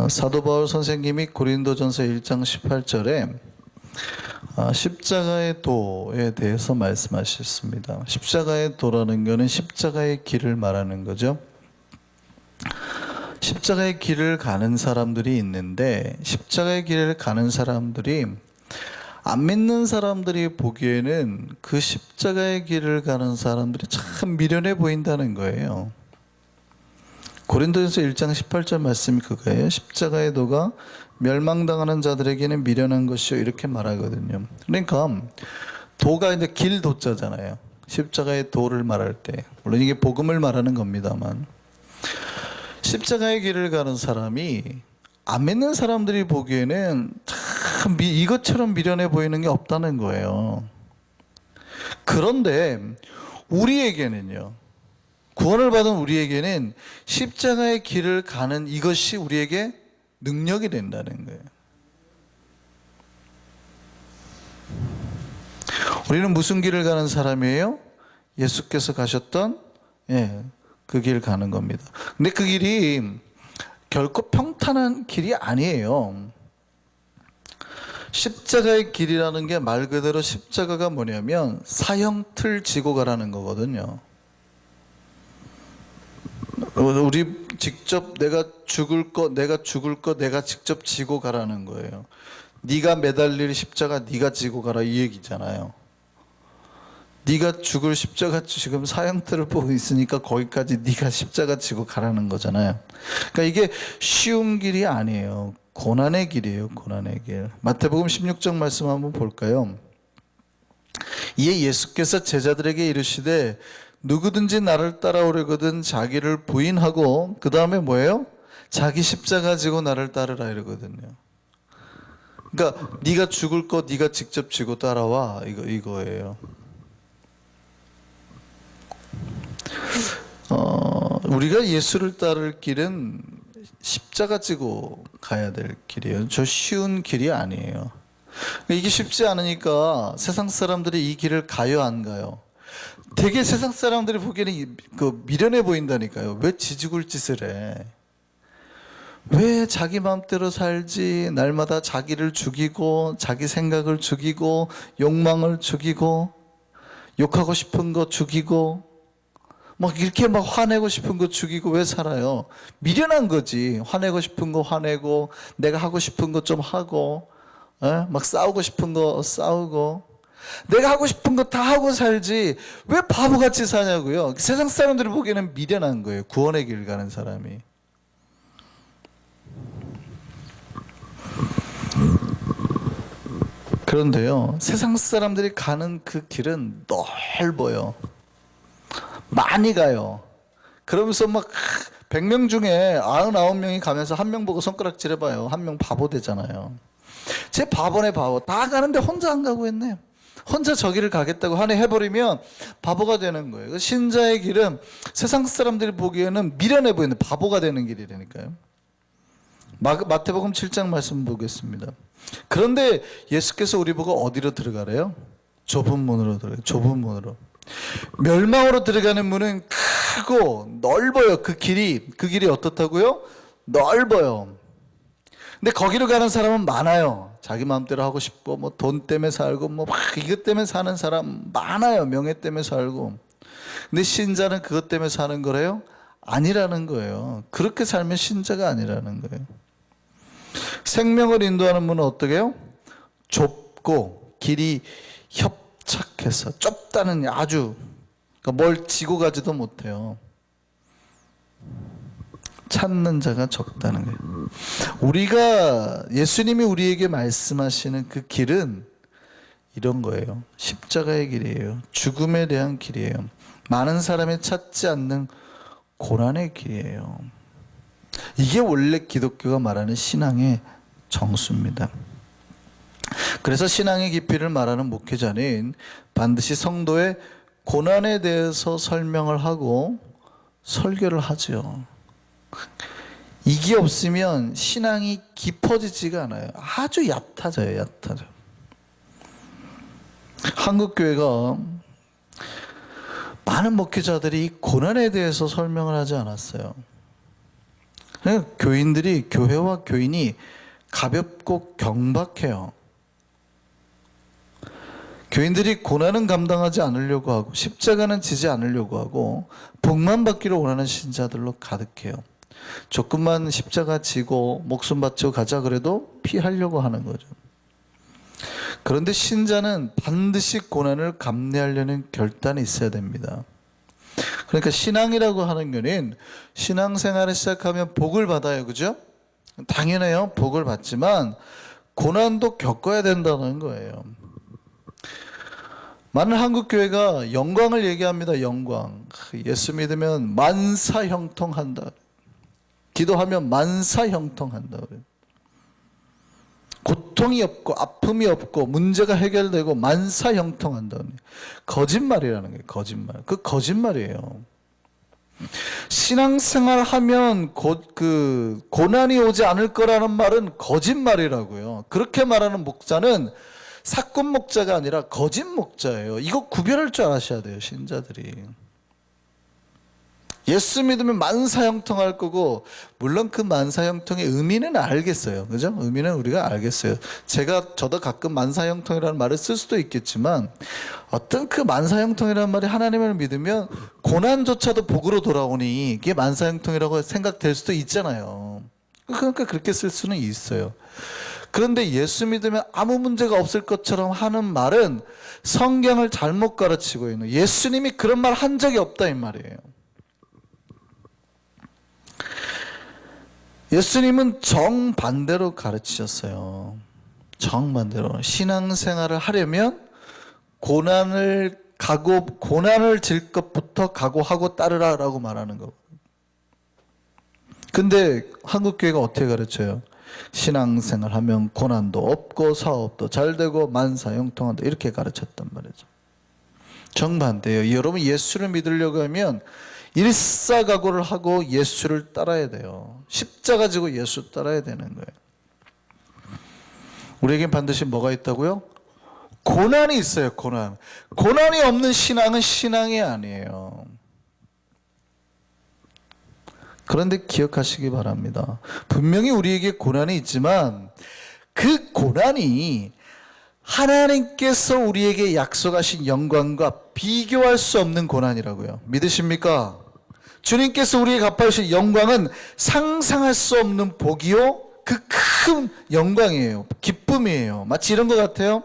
사도 바울 선생님이 고린도전서 1장 18절에 십자가의 도에 대해서 말씀하셨습니다. 십자가의 도라는 것은 십자가의 길을 말하는 거죠. 십자가의 길을 가는 사람들이 있는데, 십자가의 길을 가는 사람들이 안 믿는 사람들이 보기에는 그 십자가의 길을 가는 사람들이 참 미련해 보인다는 거예요. 고린도전서 1장 18절 말씀이 그거예요. 십자가의 도가 멸망당하는 자들에게는 미련한 것이요, 이렇게 말하거든요. 그러니까 도가 이제 길 도자잖아요. 십자가의 도를 말할 때, 물론 이게 복음을 말하는 겁니다만, 십자가의 길을 가는 사람이 안 믿는 사람들이 보기에는 참 이것처럼 미련해 보이는 게 없다는 거예요. 그런데 우리에게는요, 구원을 받은 우리에게는 십자가의 길을 가는 이것이 우리에게 능력이 된다는 거예요. 우리는 무슨 길을 가는 사람이에요? 예수께서 가셨던 그 길 가는 겁니다. 근데 그 길이 결코 평탄한 길이 아니에요. 십자가의 길이라는 게 말 그대로 십자가가 뭐냐면 사형틀 지고 가라는 거거든요. 우리 직접 내가 죽을 거 내가 직접 지고 가라는 거예요. 네가 매달릴 십자가 네가 지고 가라, 이 얘기잖아요. 네가 죽을 십자가 지금 사형틀을 보고 있으니까 거기까지 네가 십자가 지고 가라는 거잖아요. 그러니까 이게 쉬운 길이 아니에요. 고난의 길이에요. 고난의 길. 마태복음 16장 말씀 한번 볼까요? 이에 예수께서 제자들에게 이르시되 누구든지 나를 따라오려거든 자기를 부인하고, 그 다음에 뭐예요? 자기 십자가 지고 나를 따르라, 이러거든요. 그러니까 네가 죽을 거 네가 직접 지고 따라와, 이거예요. 우리가 예수를 따를 길은 십자가 지고 가야 될 길이에요. 저 쉬운 길이 아니에요. 이게 쉽지 않으니까 세상 사람들이 이 길을 가요, 안 가요? 되게 세상 사람들이 보기에는 미련해 보인다니까요. 왜 지죽을 짓을 해? 왜 자기 마음대로 살지? 날마다 자기를 죽이고, 자기 생각을 죽이고, 욕망을 죽이고, 욕하고 싶은 거 죽이고, 이렇게 화내고 싶은 거 죽이고 왜 살아요? 미련한 거지. 화내고 싶은 거 화내고, 내가 하고 싶은 거 좀 하고, 싸우고 싶은 거 싸우고, 내가 하고 싶은 거 다 하고 살지 왜 바보같이 사냐고요. 세상 사람들이 보기에는 미련한 거예요. 구원의 길 가는 사람이. 그런데요, 세상 사람들이 가는 그 길은 넓어요. 많이 가요. 그러면서 100명 중에 99명이 가면서 한 명 보고 손가락질 해봐요. 한 명 바보 되잖아요. 제 바보네 바보. 다 가는데 혼자 안 가고 있네. 혼자 저 길을 가겠다고 해버리면 바보가 되는 거예요. 신자의 길은 세상 사람들이 보기에는 미련해 보이는 바보가 되는 길이라니까요. 마태복음 7장 말씀 보겠습니다. 그런데 예수께서 우리 보고 어디로 들어가래요? 좁은 문으로 들어가요. 좁은 문으로. 멸망으로 들어가는 문은 크고 넓어요. 그 길이 어떻다고요? 넓어요. 근데 거기로 가는 사람은 많아요. 자기 마음대로 하고 싶고, 돈 때문에 살고, 이것 때문에 사는 사람 많아요. 명예 때문에 살고. 근데 신자는 그것 때문에 사는 거래요? 아니라는 거예요. 그렇게 살면 신자가 아니라는 거예요. 생명을 인도하는 문은 어떻게 해요? 좁고 길이 협착해서, 좁다는 아주, 뭘 지고 가지도 못해요. 찾는 자가 적다는 거예요. 예수님이 우리에게 말씀하시는 그 길은 이런 거예요. 십자가의 길이에요. 죽음에 대한 길이에요. 많은 사람이 찾지 않는 고난의 길이에요. 이게 원래 기독교가 말하는 신앙의 정수입니다. 그래서 신앙의 깊이를 말하는 목회자는 반드시 성도의 고난에 대해서 설명을 하고 설교를 하죠. 이게 없으면 신앙이 깊어지지가 않아요. 아주 얕아져요. 한국교회가 많은 목회자들이 고난에 대해서 설명을 하지 않았어요. 그러니까 교인들이, 교회와 교인이 가볍고 경박해요. 교인들이 고난은 감당하지 않으려고 하고 십자가는 지지 않으려고 하고 복만 받기를 원하는 신자들로 가득해요. 조금만 십자가 지고 목숨 바치고 가자 그래도 피하려고 하는 거죠. 그런데 신자는 반드시 고난을 감내하려는 결단이 있어야 됩니다. 그러니까 신앙이라고 하는 거는 신앙생활을 시작하면 복을 받아요. 그죠? 당연해요. 복을 받지만 고난도 겪어야 된다는 거예요. 많은 한국교회가 영광을 얘기합니다. 영광. 예수 믿으면 만사형통한다. 기도하면 만사형통한다. 고통이 없고 아픔이 없고 문제가 해결되고 만사형통한다. 거짓말이라는 거예요. 거짓말. 그 거짓말이에요. 신앙생활 하면 고난이 오지 않을 거라는 말은 거짓말이라고요. 그렇게 말하는 목자는 사건 목자가 아니라 거짓 목자예요. 이거 구별할 줄 아셔야 돼요, 신자들이. 예수 믿으면 만사형통할 거고, 물론 그 만사형통의 의미는 알겠어요. 그죠? 의미는 우리가 알겠어요. 저도 가끔 만사형통이라는 말을 쓸 수도 있겠지만, 어떤 그 만사형통이라는 말이 하나님을 믿으면 고난조차도 복으로 돌아오니 이게 만사형통이라고 생각될 수도 있잖아요. 그러니까 그렇게 쓸 수는 있어요. 그런데 예수 믿으면 아무 문제가 없을 것처럼 하는 말은 성경을 잘못 가르치고 있는, 예수님이 그런 말 한 적이 없다 이 말이에요. 예수님은 정반대로 가르치셨어요. 정반대로. 신앙생활을 하려면 고난을 질 것부터 각오하고 따르라라고 말하는 거고. 근데 한국교회가 어떻게 가르쳐요? 신앙생활 하면 고난도 없고 사업도 잘 되고 만사형통한다 이렇게 가르쳤단 말이죠. 정반대예요. 여러분 예수를 믿으려고 하면 일사각오를 하고 예수를 따라야 돼요. 십자가 지고 예수 따라야 되는 거예요. 우리에겐 반드시 뭐가 있다고요? 고난이 있어요. 고난. 고난이 없는 신앙은 신앙이 아니에요. 그런데 기억하시기 바랍니다. 분명히 우리에게 고난이 있지만 그 고난이 하나님께서 우리에게 약속하신 영광과 비교할 수 없는 고난이라고요. 믿으십니까? 주님께서 우리에게 갚아주신 영광은 상상할 수 없는 복이요 그 큰 영광이에요. 기쁨이에요. 마치 이런 것 같아요.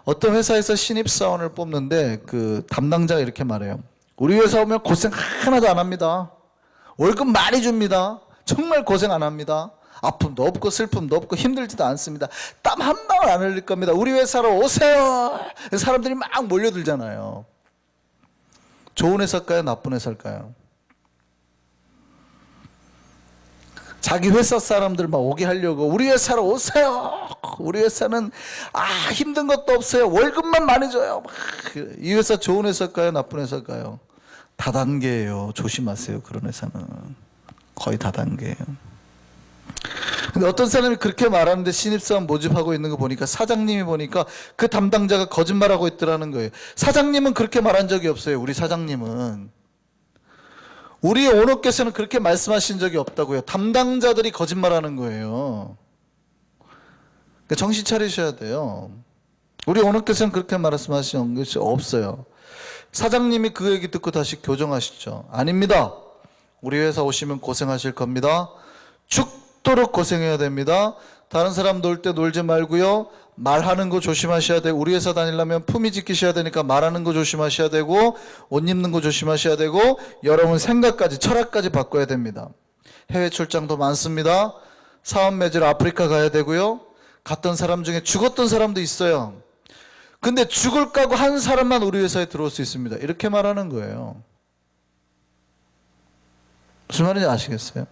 어떤 회사에서 신입사원을 뽑는데 그 담당자가 이렇게 말해요. 우리 회사 오면 고생 하나도 안 합니다. 월급 많이 줍니다. 정말 고생 안 합니다. 아픔도 없고 슬픔도 없고 힘들지도 않습니다. 땀 한 방울 안 흘릴 겁니다. 우리 회사로 오세요. 사람들이 막 몰려들잖아요. 좋은 회사일까요? 나쁜 회사일까요? 자기 회사 사람들 막 오게 하려고 우리 회사로 오세요. 우리 회사는 힘든 것도 없어요. 월급만 많이 줘요. 이 회사 좋은 회사일까요? 나쁜 회사일까요? 다단계예요. 조심하세요. 그런 회사는 거의 다단계예요. 근데 어떤 사람이 그렇게 말하는데 신입사원 모집하고 있는 거 보니까 사장님이 보니까 그 담당자가 거짓말하고 있더라는 거예요. 사장님은 그렇게 말한 적이 없어요. 우리 사장님은. 우리 오너께서는 그렇게 말씀하신 적이 없다고요. 담당자들이 거짓말하는 거예요. 그러니까 정신 차리셔야 돼요. 우리 오너께서는 그렇게 말씀하신 것이 없어요. 사장님이 그 얘기 듣고 다시 교정하시죠. 아닙니다. 우리 회사 오시면 고생하실 겁니다. 죽도록 고생해야 됩니다. 다른 사람 놀 때 놀지 말고요. 말하는 거 조심하셔야 돼요. 우리 회사 다니려면 품위 지키셔야 되니까 말하는 거 조심하셔야 되고 옷 입는 거 조심하셔야 되고 여러분 생각까지 철학까지 바꿔야 됩니다. 해외 출장도 많습니다. 사업 맺으러 아프리카 가야 되고요. 갔던 사람 중에 죽었던 사람도 있어요. 근데 죽을 각오 한 사람만 우리 회사에 들어올 수 있습니다. 이렇게 말하는 거예요. 무슨 말인지 아시겠어요?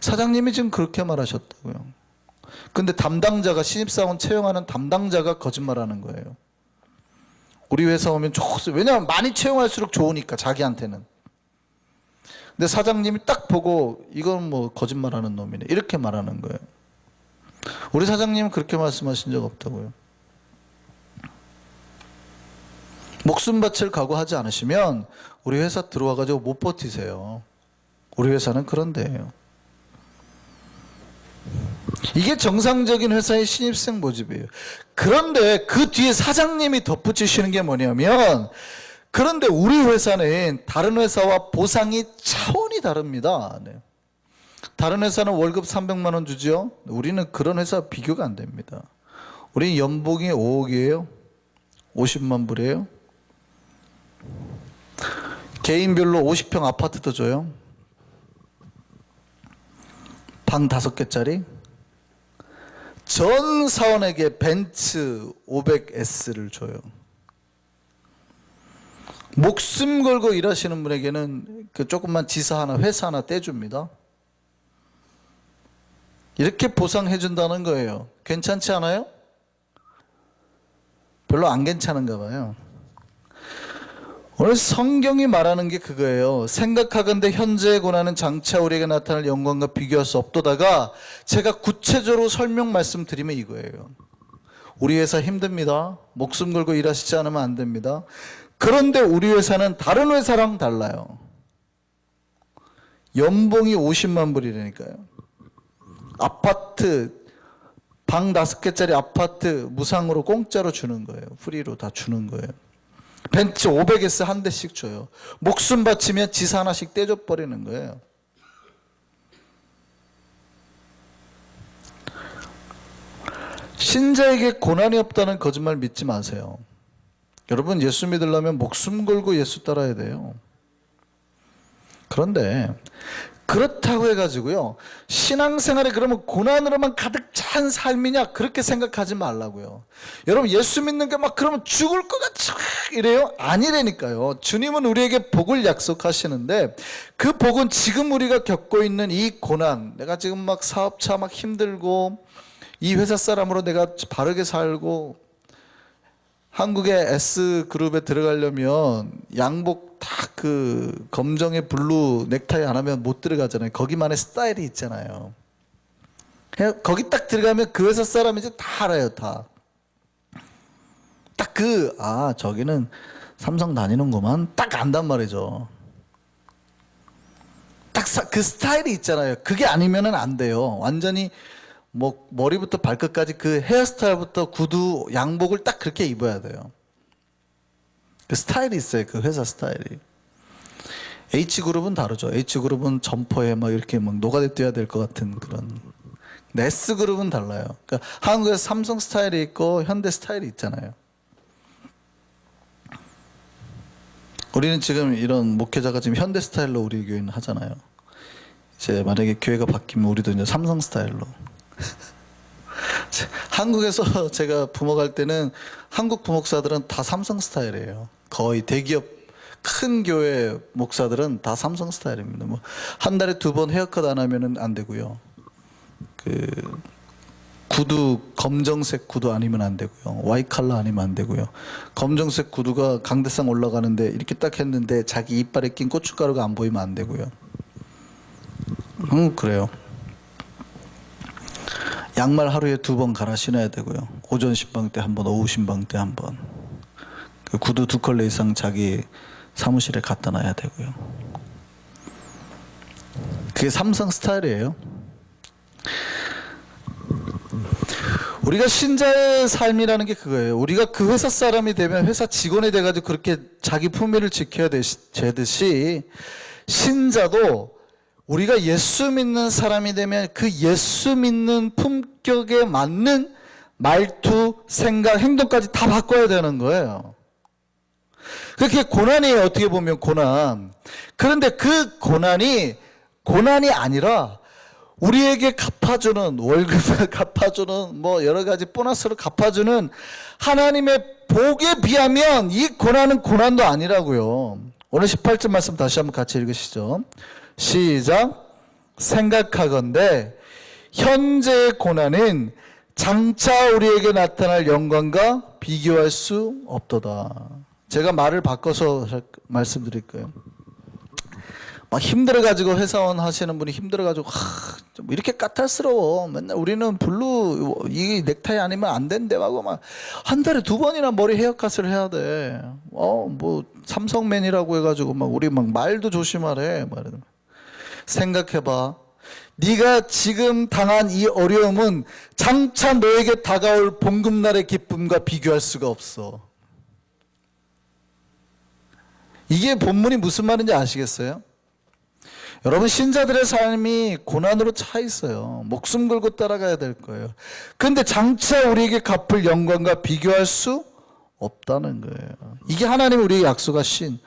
사장님이 지금 그렇게 말하셨다고요. 근데 담당자가 신입사원 채용하는 담당자가 거짓말하는 거예요. 우리 회사 오면 좋았어요. 왜냐하면 많이 채용할수록 좋으니까 자기한테는. 근데 사장님이 딱 보고 이건 뭐 거짓말하는 놈이네 이렇게 말하는 거예요. 우리 사장님은 그렇게 말씀하신 적 없다고요. 목숨 바칠 각오하지 않으시면 우리 회사 들어와가지고 못 버티세요. 우리 회사는 그런 데예요. 이게 정상적인 회사의 신입생 모집이에요. 그런데 그 뒤에 사장님이 덧붙이시는 게 뭐냐면, 그런데 우리 회사는 다른 회사와 보상이 차원이 다릅니다. 네. 다른 회사는 월급 300만 원 주죠. 우리는 그런 회사 비교가 안 됩니다. 우리 연봉이 5억이에요. 50만 불이에요. 개인별로 50평 아파트도 줘요. 방 5개짜리. 전 사원에게 벤츠 500S를 줘요. 목숨 걸고 일하시는 분에게는 그 조그만 지사 하나, 회사 하나 떼줍니다. 이렇게 보상해 준다는 거예요. 괜찮지 않아요? 별로 안 괜찮은가 봐요. 오늘 성경이 말하는 게 그거예요. 생각하건대 현재의 고난은 장차 우리에게 나타날 영광과 비교할 수 없도다가, 제가 구체적으로 설명 말씀드리면 이거예요. 우리 회사 힘듭니다. 목숨 걸고 일하시지 않으면 안 됩니다. 그런데 우리 회사는 다른 회사랑 달라요. 연봉이 50만 불이라니까요. 아파트, 방 5개짜리 아파트 무상으로 공짜로 주는 거예요. 프리로 다 주는 거예요. 벤츠 500S 한 대씩 줘요. 목숨 바치면 지사 하나씩 떼줘 버리는 거예요. 신자에게 고난이 없다는 거짓말 믿지 마세요. 여러분, 예수 믿으려면 목숨 걸고 예수 따라야 돼요. 그런데 그렇다고 해가지고요, 신앙생활에 그러면 고난으로만 가득 찬 삶이냐, 그렇게 생각하지 말라고요. 여러분, 예수 믿는 게 막 그러면 죽을 것 같이 이래요? 아니라니까요. 주님은 우리에게 복을 약속하시는데, 그 복은 지금 우리가 겪고 있는 이 고난, 내가 지금 막 사업차 막 힘들고, 이 회사 사람으로 내가 바르게 살고, 한국의 S그룹에 들어가려면 양복 딱 그 검정의 블루 넥타이 안 하면 못 들어가잖아요. 거기만의 스타일이 있잖아요. 거기 딱 들어가면 그 회사 사람이 이제 다 알아요. 다. 딱 저기는 삼성 다니는구만. 딱 안단 말이죠. 딱 그 스타일이 있잖아요. 그게 아니면은 안 돼요. 완전히 뭐 머리부터 발끝까지 그 헤어스타일부터 구두, 양복을 딱 그렇게 입어야 돼요. 그 스타일이 있어요. 그 회사 스타일이. H그룹은 다르죠. H그룹은 점퍼에 막 이렇게 막 노가다 뛰어야 될 것 같은 그런. S그룹은 달라요. 그러니까 한국에서 삼성 스타일이 있고 현대 스타일이 있잖아요. 우리는 지금 이런 목회자가 지금 현대 스타일로 우리 교회는 하잖아요. 이제 만약에 교회가 바뀌면 우리도 이제 삼성 스타일로. 한국에서 제가 부목할 때는 한국 부목사들은 다 삼성 스타일이에요. 거의 대기업 큰 교회 목사들은 다 삼성 스타일입니다. 뭐 한 달에 2번 헤어컷 안 하면은 안 되고요. 그 구두 검정색 구두 아니면 안 되고요. 와이트 컬러 아니면 안 되고요. 검정색 구두가 강대상 올라가는데 이렇게 딱 했는데 자기 이빨에 낀 고춧가루가 안 보이면 안 되고요. 그래요. 양말 하루에 2번 갈아 신어야 되고요. 오전 신방 때 1번, 오후 신방 때 1번. 그 구두 2컬레 이상 자기 사무실에 갖다 놔야 되고요. 그게 삼성 스타일이에요. 우리가 신자의 삶이라는 게 그거예요. 우리가 그 회사 사람이 되면 회사 직원이 돼가지고 그렇게 자기 품위를 지켜야 되듯이, 신자도 우리가 예수 믿는 사람이 되면 그 예수 믿는 품격에 맞는 말투, 생각, 행동까지 다 바꿔야 되는 거예요. 그렇게 고난이에요. 어떻게 보면 고난. 그런데 그 고난이 아니라 우리에게 갚아주는, 월급을 갚아주는, 뭐 여러 가지 보너스를 갚아주는 하나님의 복에 비하면 이 고난은 고난도 아니라고요. 오늘 18절 말씀 다시 한번 같이 읽으시죠. 시작. 생각하건대 현재의 고난은 장차 우리에게 나타날 영광과 비교할 수 없도다. 제가 말을 바꿔서 말씀드릴 거예요. 막 힘들어가지고 회사원 하시는 분이 힘들어가지고 좀 이렇게 까탈스러워. 맨날 우리는 블루 이 넥타이 아니면 안 된다고 막 한 달에 2번이나 머리 헤어컷을 해야 돼. 뭐 삼성맨이라고 해가지고 막 우리 막 말도 조심하래. 생각해봐. 네가 지금 당한 이 어려움은 장차 너에게 다가올 복음날의 기쁨과 비교할 수가 없어. 이게 본문이 무슨 말인지 아시겠어요? 여러분, 신자들의 삶이 고난으로 차 있어요. 목숨 걸고 따라가야 될 거예요. 근데 장차 우리에게 갚을 영광과 비교할 수 없다는 거예요. 이게 하나님이 우리에게 약속하신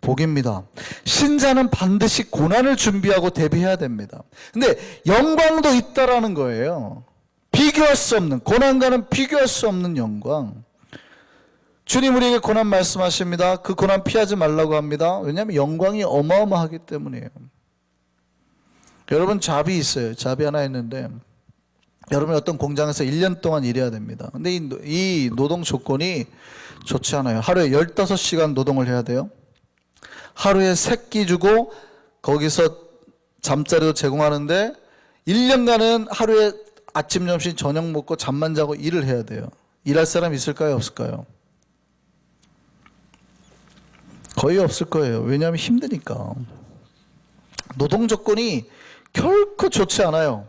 복입니다. 신자는 반드시 고난을 준비하고 대비해야 됩니다. 근데 영광도 있다라는 거예요. 비교할 수 없는, 고난과는 비교할 수 없는 영광. 주님 우리에게 고난 말씀하십니다. 그 고난 피하지 말라고 합니다. 왜냐하면 영광이 어마어마하기 때문이에요. 여러분, 잡이 있어요. 잡이 하나 있는데 여러분 어떤 공장에서 1년 동안 일해야 됩니다. 근데 이 노동 조건이 좋지 않아요. 하루에 15시간 노동을 해야 돼요. 하루에 3끼 주고 거기서 잠자리도 제공하는데 1년간은 하루에 아침, 점심, 저녁 먹고 잠만 자고 일을 해야 돼요. 일할 사람 있을까요? 없을까요? 거의 없을 거예요. 왜냐하면 힘드니까. 노동 조건이 결코 좋지 않아요.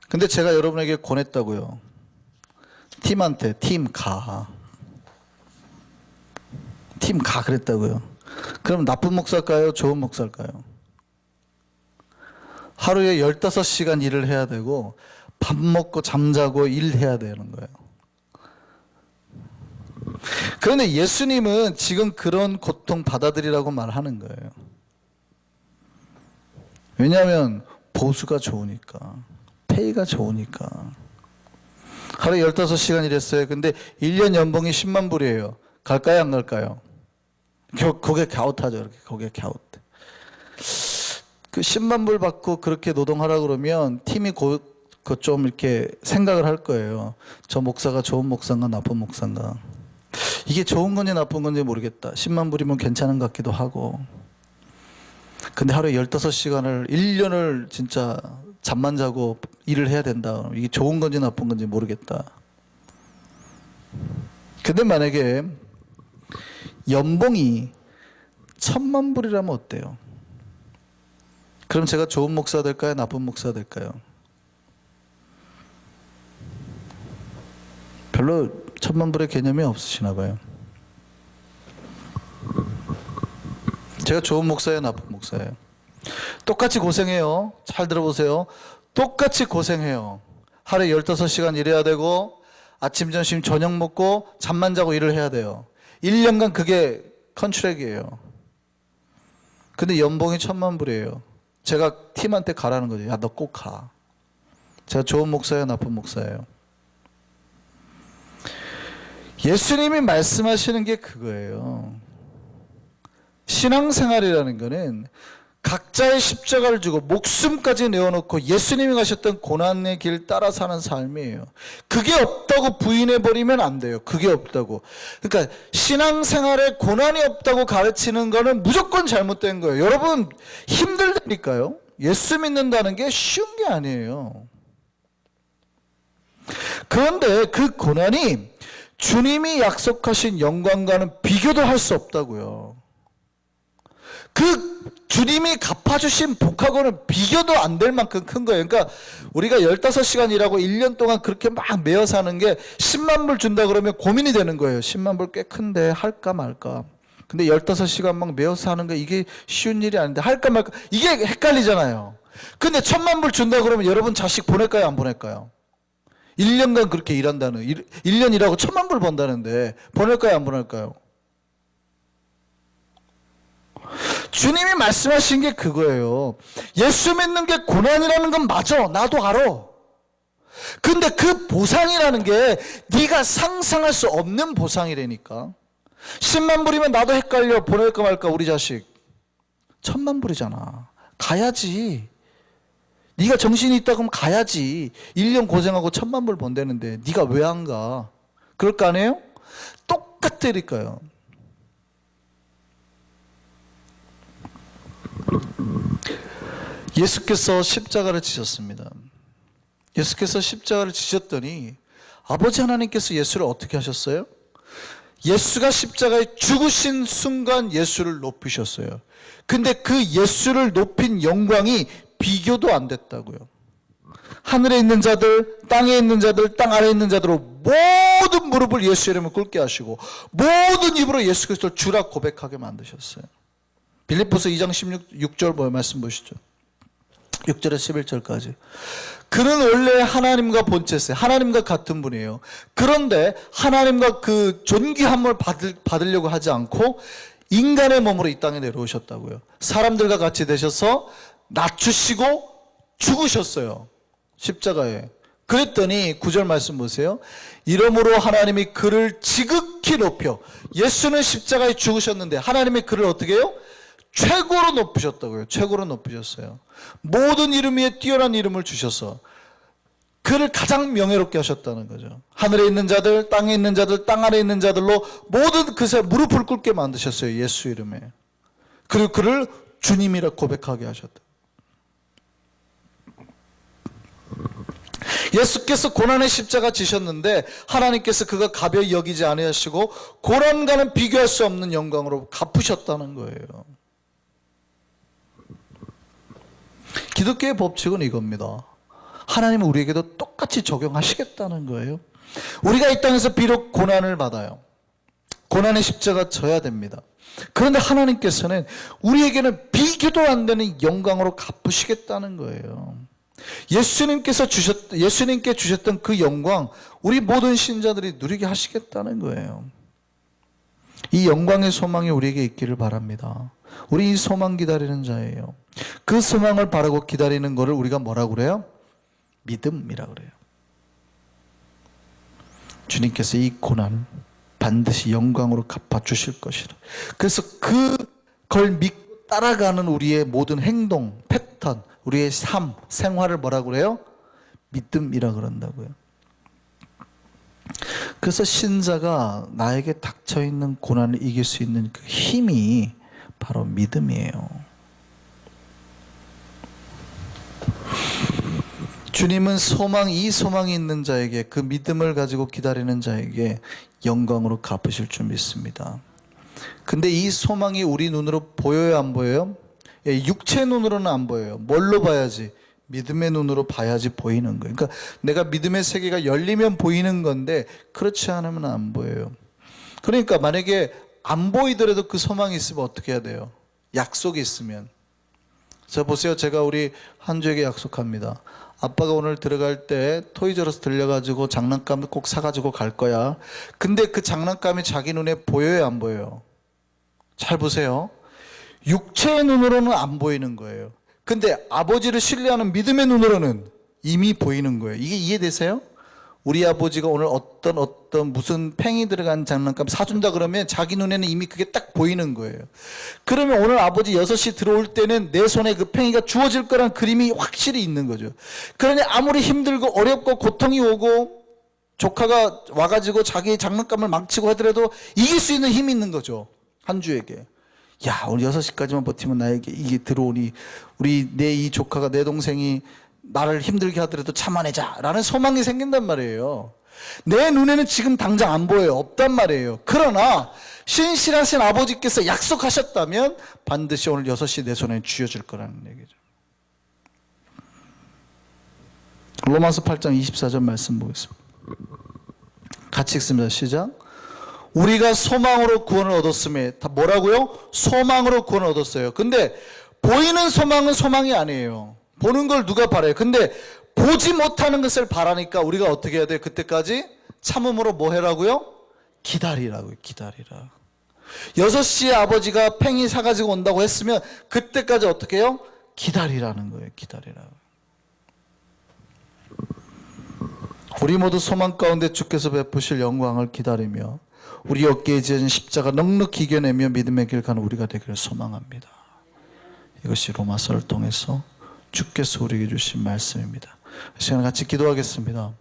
근데 제가 여러분에게 권했다고요. 팀한테 팀 가 그랬다고요. 그럼 나쁜 목사일까요? 좋은 목사일까요? 하루에 15시간 일을 해야 되고 밥 먹고 잠자고 일해야 되는 거예요. 그런데 예수님은 지금 그런 고통 받아들이라고 말하는 거예요. 왜냐하면 보수가 좋으니까, 페이가 좋으니까. 하루에 15시간 일했어요. 근데 1년 연봉이 10만 불이에요. 갈까요, 안 갈까요? 고개 갸웃하죠. 이렇게 고개 갸웃. 그 10만 불 받고 그렇게 노동하라 그러면 팀이 좀 이렇게 생각을 할 거예요. 저 목사가 좋은 목사인가 나쁜 목사인가. 이게 좋은 건지 나쁜 건지 모르겠다. 10만 불이면 괜찮은 것 같기도 하고. 근데 하루에 15시간을 1년을 진짜 잠만 자고 일을 해야 된다. 이게 좋은 건지 나쁜 건지 모르겠다. 근데 만약에 연봉이 1,000만 불이라면 어때요? 그럼 제가 좋은 목사 될까요? 나쁜 목사 될까요? 별로 1,000만 불의 개념이 없으시나 봐요. 제가 좋은 목사예요, 나쁜 목사예요? 똑같이 고생해요. 잘 들어보세요. 똑같이 고생해요. 하루에 15시간 일해야 되고 아침, 점심, 저녁 먹고 잠만 자고 일을 해야 돼요. 1년간 그게 컨트랙이에요. 근데 연봉이 1,000만 불이에요. 제가 팀한테 가라는 거죠. 야, 너 꼭 가. 제가 좋은 목사예요, 나쁜 목사예요? 예수님이 말씀하시는 게 그거예요. 신앙생활이라는 거는 각자의 십자가를 주고 목숨까지 내어놓고 예수님이 가셨던 고난의 길 따라 사는 삶이에요. 그게 없다고 부인해버리면 안 돼요. 그게 없다고. 그러니까 신앙생활에 고난이 없다고 가르치는 거는 무조건 잘못된 거예요. 여러분, 힘들다니까요. 예수 믿는다는 게 쉬운 게 아니에요. 그런데 그 고난이 주님이 약속하신 영광과는 비교도 할 수 없다고요. 그 주님이 갚아주신 복하고는 비교도 안 될 만큼 큰 거예요. 그러니까 우리가 15시간 일하고 1년 동안 그렇게 막 매어 사는 게 10만 불 준다 그러면 고민이 되는 거예요. 10만 불 꽤 큰데 할까 말까. 근데 15시간 막 매어 사는 거 이게 쉬운 일이 아닌데 할까 말까. 이게 헷갈리잖아요. 근데 1,000만 불 준다 그러면 여러분 자식 보낼까요, 안 보낼까요? 1년간 그렇게 일한다는, 1년 일하고 1,000만 불 번다는데 보낼까요, 안 보낼까요? 주님이 말씀하신 게 그거예요. 예수 믿는 게 고난이라는 건 맞아. 나도 알아. 근데 그 보상이라는 게 네가 상상할 수 없는 보상이라니까. 10만 불이면 나도 헷갈려. 보낼까 말까 우리 자식. 1,000만 불이잖아. 가야지. 네가 정신이 있다 그러면 가야지. 1년 고생하고 1,000만 불 번다는데 네가 왜 안 가? 그럴 거 아니에요? 똑같다니까요. 예수께서 십자가를 지셨습니다. 예수께서 십자가를 지셨더니 아버지 하나님께서 예수를 어떻게 하셨어요? 예수가 십자가에 죽으신 순간 예수를 높이셨어요. 근데 그 예수를 높인 영광이 비교도 안 됐다고요. 하늘에 있는 자들, 땅에 있는 자들, 땅 아래에 있는 자들로 모든 무릎을 예수 이름을 꿇게 하시고 모든 입으로 예수 그리스도를 주라 고백하게 만드셨어요. 빌립보서 2장 16절 뭐 말씀 보시죠. 6절에서 11절까지. 그는 원래 하나님과 본체세, 하나님과 같은 분이에요. 그런데 하나님과 그 존귀함을 받으려고 하지 않고 인간의 몸으로 이 땅에 내려오셨다고요. 사람들과 같이 되셔서 낮추시고 죽으셨어요. 십자가에. 그랬더니 9절 말씀 보세요. 이러므로 하나님이 그를 지극히 높여, 예수는 십자가에 죽으셨는데 하나님이 그를 어떻게 해요? 최고로 높으셨다고요. 최고로 높으셨어요. 모든 이름 위에 뛰어난 이름을 주셔서 그를 가장 명예롭게 하셨다는 거죠. 하늘에 있는 자들, 땅에 있는 자들, 땅 아래에 있는 자들로 모든 그새 무릎을 꿇게 만드셨어요. 예수 이름에. 그리고 그를 주님이라 고백하게 하셨다. 예수께서 고난의 십자가 지셨는데 하나님께서 그가 가벼이 여기지 아니하시고 고난과는 비교할 수 없는 영광으로 갚으셨다는 거예요. 기독교의 법칙은 이겁니다. 하나님은 우리에게도 똑같이 적용하시겠다는 거예요. 우리가 이 땅에서 비록 고난을 받아요. 고난의 십자가 져야 됩니다. 그런데 하나님께서는 우리에게는 비교도 안 되는 영광으로 갚으시겠다는 거예요. 예수님께 주셨던 그 영광, 우리 모든 신자들이 누리게 하시겠다는 거예요. 이 영광의 소망이 우리에게 있기를 바랍니다. 우리 이 소망 기다리는 자예요. 그 소망을 바라고 기다리는 것을 우리가 뭐라고 그래요? 믿음이라고 그래요. 주님께서 이 고난 반드시 영광으로 갚아주실 것이라. 그래서 그걸 믿고 따라가는 우리의 모든 행동, 패턴, 우리의 삶, 생활을 뭐라고 그래요? 믿음이라 그런다고요. 그래서 신자가 나에게 닥쳐있는 고난을 이길 수 있는 그 힘이 바로 믿음이에요. 주님은 이 소망이 있는 자에게, 그 믿음을 가지고 기다리는 자에게 영광으로 갚으실 줄 믿습니다. 근데 이 소망이 우리 눈으로 보여요, 안 보여요? 육체 눈으로는 안 보여요. 뭘로 봐야지? 믿음의 눈으로 봐야지 보이는 거예요. 그러니까 내가 믿음의 세계가 열리면 보이는 건데 그렇지 않으면 안 보여요. 그러니까 만약에 안 보이더라도 그 소망이 있으면 어떻게 해야 돼요? 약속이 있으면. 자, 보세요. 제가 우리 한주에게 약속합니다. 아빠가 오늘 들어갈 때 토이저로서 들려가지고 장난감을 꼭 사가지고 갈 거야. 근데 그 장난감이 자기 눈에 보여요, 안 보여요? 잘 보세요. 육체의 눈으로는 안 보이는 거예요. 근데 아버지를 신뢰하는 믿음의 눈으로는 이미 보이는 거예요. 이게 이해되세요? 우리 아버지가 오늘 어떤 무슨 팽이 들어간 장난감 사준다 그러면 자기 눈에는 이미 그게 딱 보이는 거예요. 그러면 오늘 아버지 6시 들어올 때는 내 손에 그 팽이가 주어질 거란 그림이 확실히 있는 거죠. 그러니 아무리 힘들고 어렵고 고통이 오고 조카가 와가지고 자기 장난감을 망치고 하더라도 이길 수 있는 힘이 있는 거죠. 한주에게. 야, 오늘 6시까지만 버티면 나에게 이게 들어오니 내 이 조카가, 내 동생이 나를 힘들게 하더라도 참아내자 라는 소망이 생긴단 말이에요. 내 눈에는 지금 당장 안 보여요. 없단 말이에요. 그러나 신실하신 아버지께서 약속하셨다면 반드시 오늘 6시 내 손에 쥐어질 거라는 얘기죠. 로마서 8장 24절 말씀 보겠습니다. 같이 읽습니다. 시작. 우리가 소망으로 구원을 얻었음에, 다 뭐라고요? 소망으로 구원을 얻었어요. 근데 보이는 소망은 소망이 아니에요. 보는 걸 누가 바라요? 근데 보지 못하는 것을 바라니까 우리가 어떻게 해야 돼요? 그때까지 참음으로 뭐 해라고요? 기다리라고요. 기다리라. 6시에 아버지가 팽이 사가지고 온다고 했으면 그때까지 어떻게 해요? 기다리라는 거예요. 기다리라. 우리 모두 소망 가운데 주께서 베푸실 영광을 기다리며 우리 어깨에 지어진 십자가 넉넉히 이겨내며 믿음의 길 가는 우리가 되기를 소망합니다. 이것이 로마서를 통해서 주께서 우리에게 주신 말씀입니다. 이 시간 같이 기도하겠습니다.